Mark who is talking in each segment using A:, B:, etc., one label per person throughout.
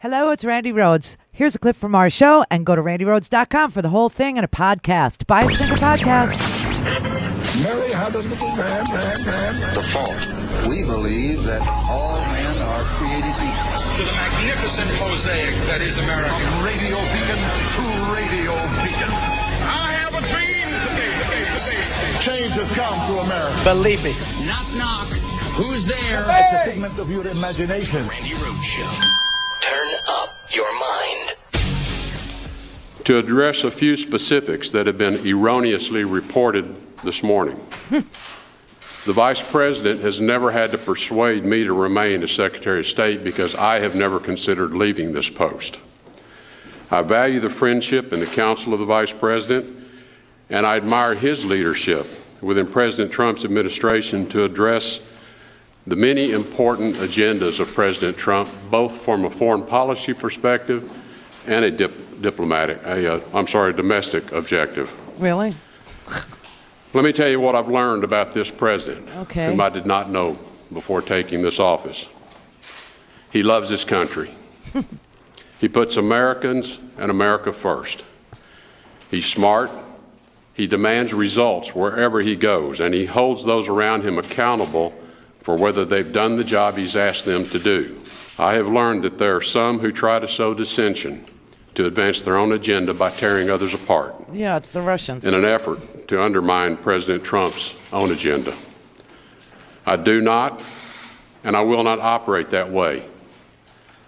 A: Hello, it's Randi Rhodes. Here's a clip from our show, and go to randyrhodes.com for the whole thing and a podcast. Buy a stinker podcast.
B: Mary had a little man.
C: The fault. We believe that all men are created equal.
D: To the magnificent mosaic that is America.
B: From radio beacon to radio beacon.
D: I have a dream today.
B: Change has come to America.
E: Believe me.
D: Knock, knock. Who's there?
B: It's a figment of your imagination.
D: Randi Rhodes Show.
E: Turn up your mind.
F: To address a few specifics that have been erroneously reported this morning. The Vice President has never had to persuade me to remain as Secretary of State because I have never considered leaving this post. I value the friendship and the counsel of the Vice President, and I admire his leadership within President Trump's administration to address the many important agendas of President Trump, both from a foreign policy perspective and a domestic objective.
A: Really?
F: Let me tell you what I've learned about this president,
A: Okay.
F: whom I did not know before taking this office. He loves his country. He puts Americans and America first. He's smart. He demands results wherever he goes, and he holds those around him accountable for whether they've done the job he's asked them to do. I have learned that there are some who try to sow dissension to advance their own agenda by tearing others apart.
A: Yeah, it's the Russians.
F: In an effort to undermine President Trump's own agenda. I do not, and I will not operate that way.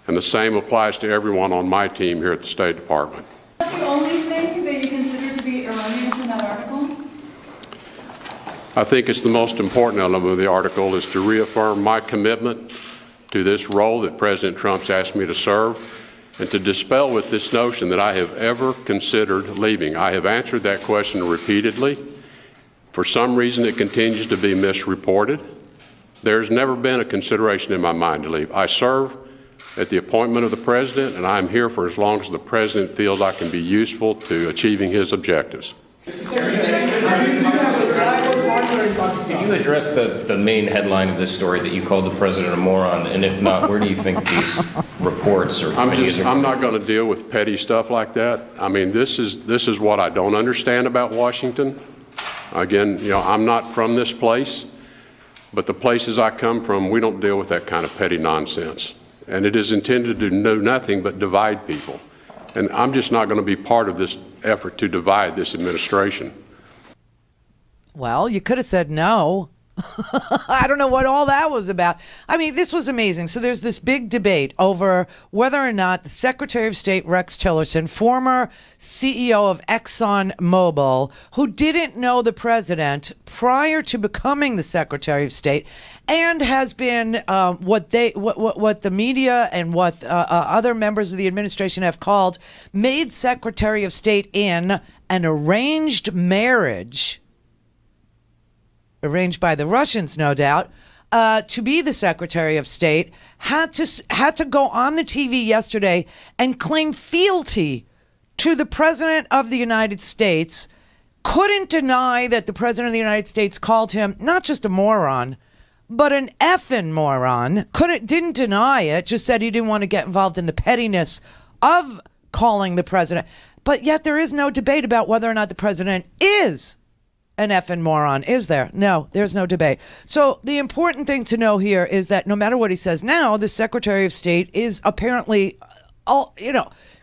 F: And the same applies to everyone on my team here at the State Department.
G: Is that the only thing that you consider to be erroneous in that article?
F: I think it's the most important element of the article is to reaffirm my commitment to this role that President Trump's asked me to serve and to dispel with this notion that I have ever considered leaving. I have answered that question repeatedly. For some reason, it continues to be misreported. There's never been a consideration in my mind to leave. I serve at the appointment of the President, and I'm here for as long as the President feels I can be useful to achieving his objectives.
H: Did you address the main headline of this story that you called the President a moron? And if not, where do you think these reports or
F: I'm not going to deal with petty stuff like that. I mean, this is what I don't understand about Washington. Again, you know, I'm not from this place, but the places I come from, we don't deal with that kind of petty nonsense. And it is intended to do nothing but divide people. And I'm just not going to be part of this effort to divide this administration.
A: Well, you could have said no. I don't know what all that was about. I mean, this was amazing. So there's this big debate over whether or not the Secretary of State, Rex Tillerson, former CEO of ExxonMobil, who didn't know the president prior to becoming the Secretary of State, and has been what the media and what other members of the administration have called made Secretary of State in an arranged marriage, arranged by the Russians, no doubt, to be the Secretary of State, had to go on the TV yesterday and claim fealty to the President of the United States, couldn't deny that the President of the United States called him not just a moron, but an effing moron. Didn't deny it, just said he didn't want to get involved in the pettiness of calling the President. But yet there is no debate about whether or not the President is an effing moron, is there? No, there's no debate. So the important thing to know here is that no matter what he says now, the Secretary of State is apparently,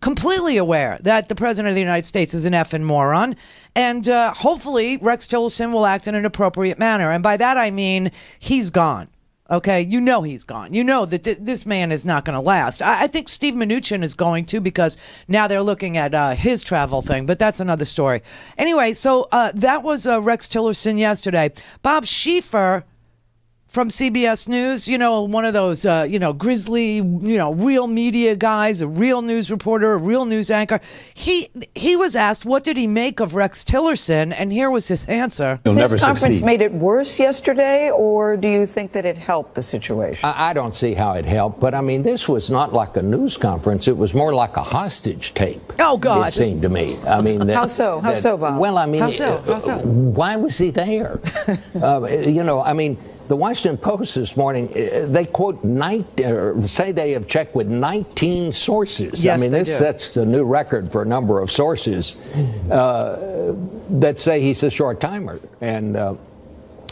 A: completely aware that the President of the United States is an effing moron. And hopefully Rex Tillerson will act in an appropriate manner. And by that I mean he's gone. Okay, you know he's gone. You know that this man is not going to last. I think Steve Mnuchin is going to, because now they're looking at his travel thing, but that's another story. Anyway, so that was Rex Tillerson yesterday. Bob Schieffer from CBS News, one of those, grizzly, real media guys, a real news reporter, a real news anchor. He was asked, what did he make of Rex Tillerson? And here was his answer.
I: You'll never succeed. This conference made it worse yesterday, or do you think that it helped the situation?
J: I don't see how it helped, but I mean, this was not like a news conference. It was more like a hostage tape.
A: Oh, God.
J: It seemed to me. I mean,
I: How so? How so, Bob?
J: Well, I mean,
A: How so?
J: why was he there? The Washington Post this morning, they quote say they have checked with 19 sources.
A: Yes,
J: I mean, that's a new record for a number of sources that say he's a short timer. And,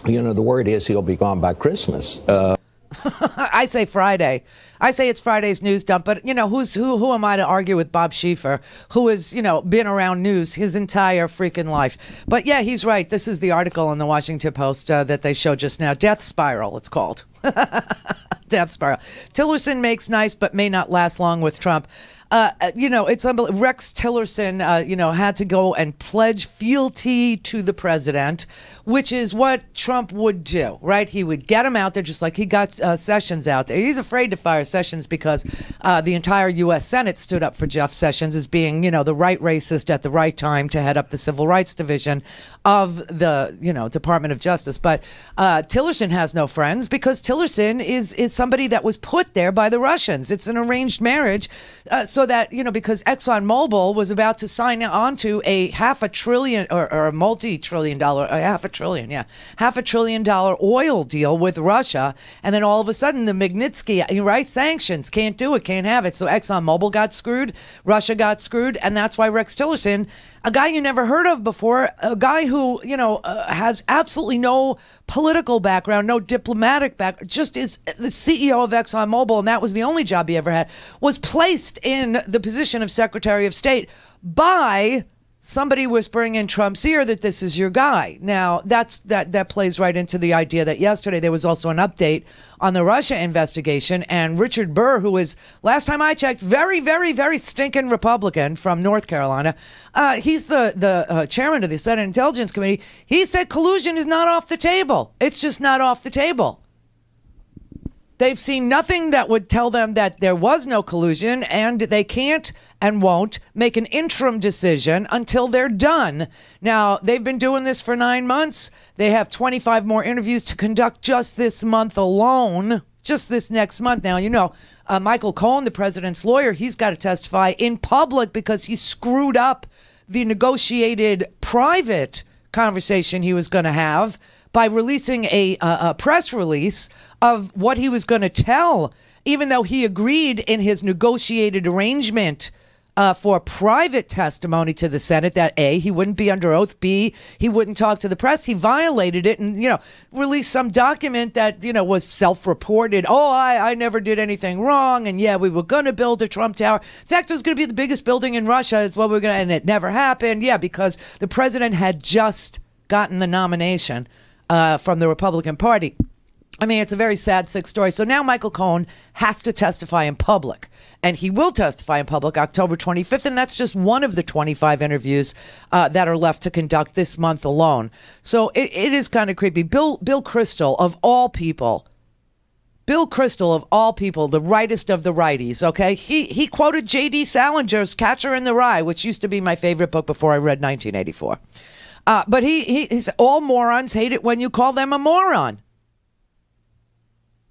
J: the word is he'll be gone by Christmas.
A: I say Friday. I say it's Friday's news dump, but who am I to argue with Bob Schieffer, who has, been around news his entire freaking life. But yeah, he's right. This is the article in the Washington Post that they showed just now. Death Spiral, it's called. Death Spiral. Tillerson makes nice but may not last long with Trump. It's unbelievable. Rex Tillerson, had to go and pledge fealty to the president, which is what Trump would do, right? He would get him out there just like he got Sessions out there. He's afraid to fire Sessions because the entire U.S. Senate stood up for Jeff Sessions as being, the right racist at the right time to head up the Civil Rights Division of the, Department of Justice. But Tillerson has no friends because Tillerson is somebody that was put there by the Russians. It's an arranged marriage. So that, because ExxonMobil was about to sign on to a $500 billion or a multi-trillion dollar, $500 billion oil deal with Russia. And then all of a sudden the Magnitsky, right? Sanctions, can't do it, can't have it. So ExxonMobil got screwed, Russia got screwed. And that's why Rex Tillerson, a guy you never heard of before, a guy who, has absolutely no political background, no diplomatic background, just is the CEO of ExxonMobil, and that was the only job he ever had, was placed in the position of Secretary of State by somebody whispering in Trump's ear that this is your guy. Now, that plays right into the idea that yesterday there was also an update on the Russia investigation, and Richard Burr, who is, last time I checked, very, very, very stinking Republican from North Carolina, he's the chairman of the Senate Intelligence Committee. He said collusion is not off the table. It's just not off the table. They've seen nothing that would tell them that there was no collusion, and they can't and won't make an interim decision until they're done. Now, they've been doing this for 9 months. They have 25 more interviews to conduct just this month alone, just this next month. Now, Michael Cohen, the president's lawyer, he's got to testify in public because he screwed up the negotiated private conversation he was going to have by releasing a press release of what he was going to tell, even though he agreed in his negotiated arrangement for private testimony to the Senate that A, he wouldn't be under oath, B, he wouldn't talk to the press. He violated it and, released some document that, was self-reported. Oh, I never did anything wrong. And yeah, we were going to build a Trump Tower. In fact, it was going to be the biggest building in Russia is what we're going to, and it never happened. Yeah, because the president had just gotten the nomination from the Republican Party. I mean, it's a very sad, sick story. So now Michael Cohen has to testify in public, and he will testify in public October 25th, and that's just one of the 25 interviews that are left to conduct this month alone. So it is kind of creepy. Bill Kristol, of all people, the rightest of the righties, okay? He quoted J.D. Salinger's Catcher in the Rye, which used to be my favorite book before I read 1984. But he's all morons hate it when you call them a moron.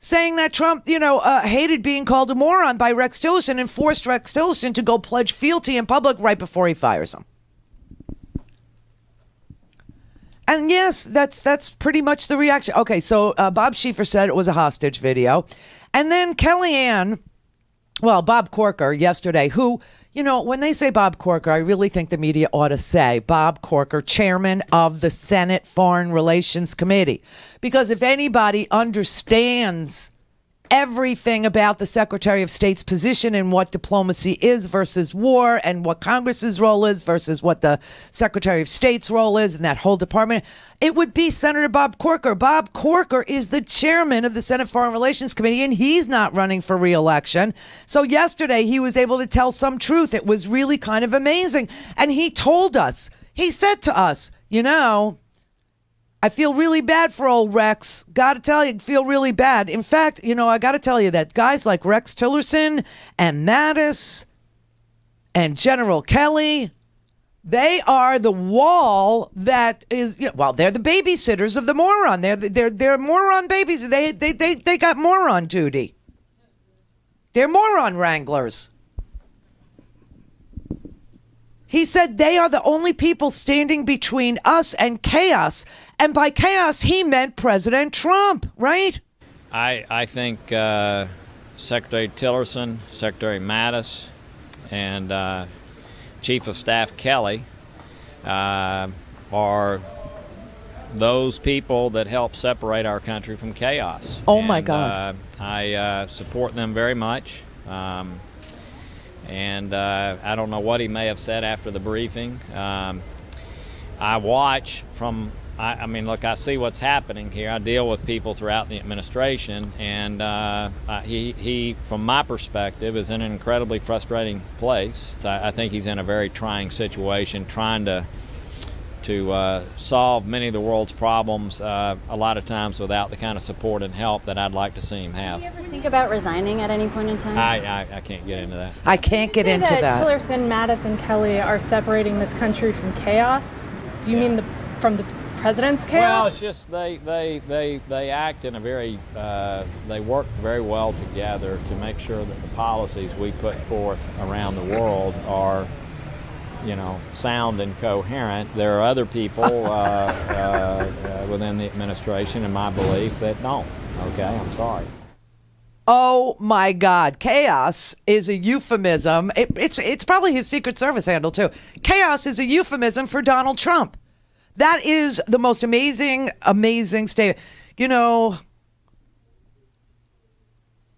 A: Saying that Trump, hated being called a moron by Rex Tillerson and forced Rex Tillerson to go pledge fealty in public right before he fires him. And yes, that's pretty much the reaction. Okay, so Bob Schieffer said it was a hostage video. And then Bob Corker yesterday, who, when they say Bob Corker, I really think the media ought to say Bob Corker, chairman of the Senate Foreign Relations Committee. Because if anybody understands everything about the Secretary of State's position and what diplomacy is versus war and what Congress's role is versus what the Secretary of State's role is in that whole department, it would be Senator Bob Corker. Bob Corker is the chairman of the Senate Foreign Relations Committee, and he's not running for re-election. So yesterday he was able to tell some truth. It was really kind of amazing. And he told us, he said to us, I feel really bad for old Rex. Got to tell you, I feel really bad. In fact, I got to tell you that guys like Rex Tillerson and Mattis and General Kelly, they are the wall that is, they're the babysitters of the moron. They're moron babies. They got moron duty. They're moron wranglers. He said they are the only people standing between us and chaos. And by chaos, he meant President Trump, right?
K: I think Secretary Tillerson, Secretary Mattis, and Chief of Staff Kelly are those people that help separate our country from chaos.
A: Oh, my God.
K: I support them very much. And I don't know what he may have said after the briefing. I watch from, I mean, look, I see what's happening here. I deal with people throughout the administration, and he, from my perspective, is in an incredibly frustrating place. I think he's in a very trying situation, trying to solve many of the world's problems a lot of times without the kind of support and help that I'd like to see him have.
L: Do you ever think about resigning at any point in time?
K: I can't get into that.
A: I can't get into that.
G: Tillerson, Mattis, and Kelly are separating this country from chaos. Do you mean from the president's chaos?
K: Well, it's just they act in a very, they work very well together to make sure that the policies we put forth around the world are, you know, sound and coherent. There are other people within the administration, in my belief, that don't. Okay, I'm sorry.
A: Oh my God, chaos is a euphemism. It's probably his Secret Service handle too. Chaos is a euphemism for Donald Trump. That is the most amazing statement. You know,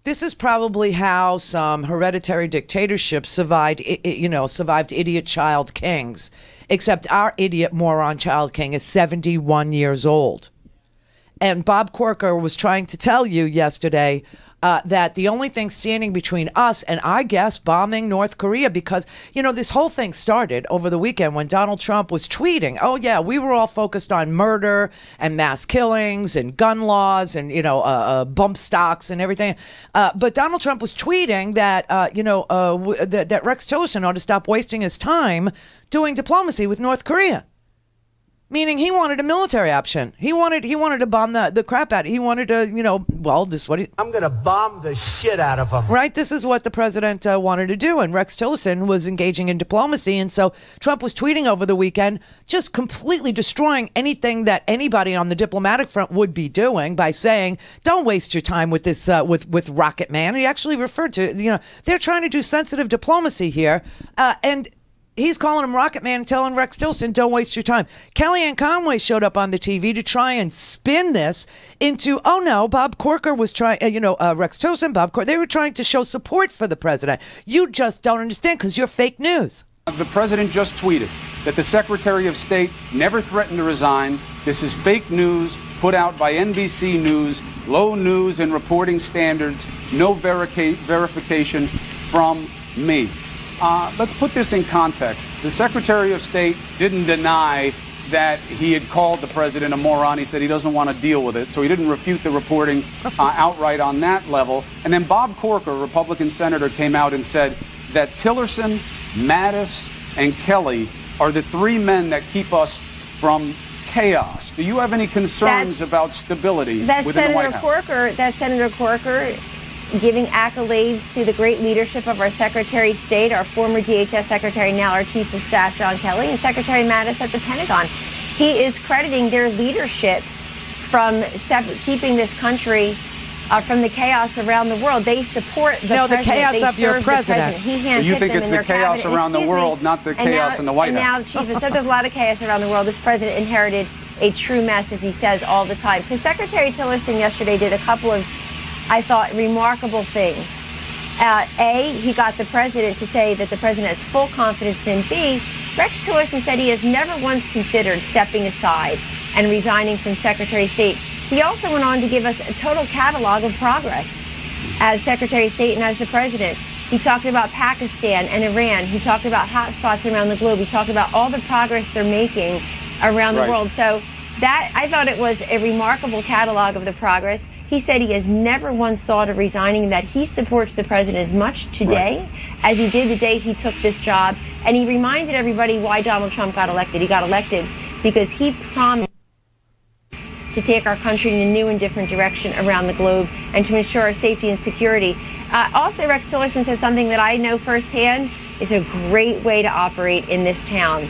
A: this is probably how some hereditary dictatorships survived idiot child kings. Except our idiot moron child king is 71 years old. And Bob Corker was trying to tell you yesterday that the only thing standing between us and, I guess, bombing North Korea, because, you know, this whole thing started over the weekend when Donald Trump was tweeting, oh, yeah, we were all focused on murder and mass killings and gun laws and, you know, bump stocks and everything. But Donald Trump was tweeting that, that Rex Tillerson ought to stop wasting his time doing diplomacy with North Korea. Meaning he wanted a military option. He wanted to bomb the crap out. He wanted to, you know, well, this is what I'm going to bomb the shit out of him. Right? This is what the president wanted to do. And Rex Tillerson was engaging in diplomacy. And so Trump was tweeting over the weekend, just completely destroying anything that anybody on the diplomatic front would be doing by saying, don't waste your time with this, with Rocket Man. He actually referred to, you know, they're trying to do sensitive diplomacy here. And he's calling him Rocket Man and telling Rex Tillerson, don't waste your time. Kellyanne Conway showed up on the TV to try and spin this into, oh no, Bob Corker was trying, Rex Tillerson, Bob Corker, they were trying to show support for the president. You just don't understand because you're fake news.
M: The president just tweeted that the Secretary of State never threatened to resign. This is fake news put out by NBC News, low news and reporting standards, no verification from me. Let's put this in context. The Secretary of State didn't deny that he had called the president a moron. He said he doesn't want to deal with it, so he didn't refute the reporting outright on that level. And then Bob Corker, a Republican senator, came out and said that Tillerson, Mattis, and Kelly are the three men that keep us from chaos. Do you have any concerns about stability within the White House?
N: That's Senator Corker giving accolades to the great leadership of our Secretary of State, our former DHS Secretary, now our Chief of Staff, John Kelly, and Secretary Mattis at the Pentagon. He is crediting their leadership from keeping this country from the chaos around the world. They support the president.
A: The chaos of your president.
N: He
M: so you think it's the chaos around the world, not the chaos in the White House?
N: And now, Chief, so there's a lot of chaos around the world. This president inherited a true mess, as he says all the time. So Secretary Tillerson yesterday did a couple of, I thought, remarkable things. A, he got the president to say that the president has full confidence in. B, Rex Tillerson said he has never once considered stepping aside and resigning from Secretary of State. He also went on to give us a total catalog of progress as Secretary of State and as the president. He talked about Pakistan and Iran. He talked about hotspots around the globe. He talked about all the progress they're making around the world. So that, I thought it was a remarkable catalog of the progress. He said he has never once thought of resigning, that he supports the president as much today as he did the day he took this job. And he reminded everybody why Donald Trump got elected. He got elected because he promised to take our country in a new and different direction around the globe and to ensure our safety and security. Also, Rex Tillerson says something that I know firsthand. is a great way to operate in this town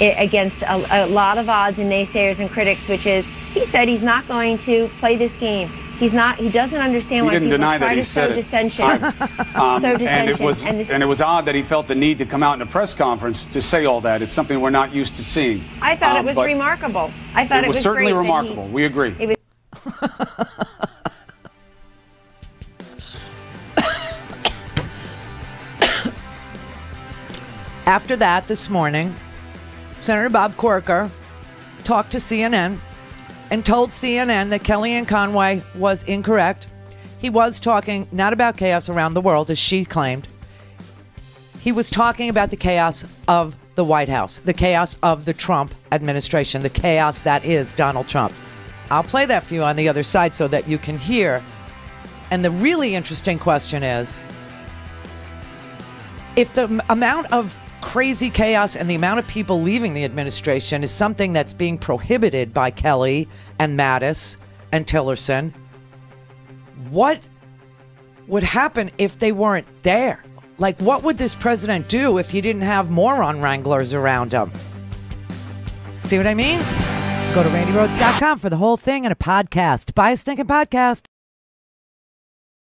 N: against a lot of odds and naysayers and critics, which is he said he's not going to play this game. He's not. He doesn't understand why people try to sow dissension.
M: And it was odd that he felt the need to come out in a press conference to say all that. It's something we're not used to seeing.
N: I thought it was remarkable. I thought it was
M: certainly
N: great
M: remarkable. We agree.
N: It was
A: After that, this morning, Senator Bob Corker talked to CNN and told CNN that Kellyanne Conway was incorrect. He was talking not about chaos around the world, as she claimed. He was talking about the chaos of the White House, the chaos of the Trump administration, the chaos that is Donald Trump. I'll play that for you on the other side so that you can hear. And the really interesting question is, if the amount of crazy chaos and the amount of people leaving the administration is something that's being prohibited by Kelly and Mattis and Tillerson, what would happen if they weren't there? Like, what would this president do if he didn't have moron wranglers around him? See what I mean? Go to RandiRhodes.com for the whole thing and a podcast. Buy a stinking podcast.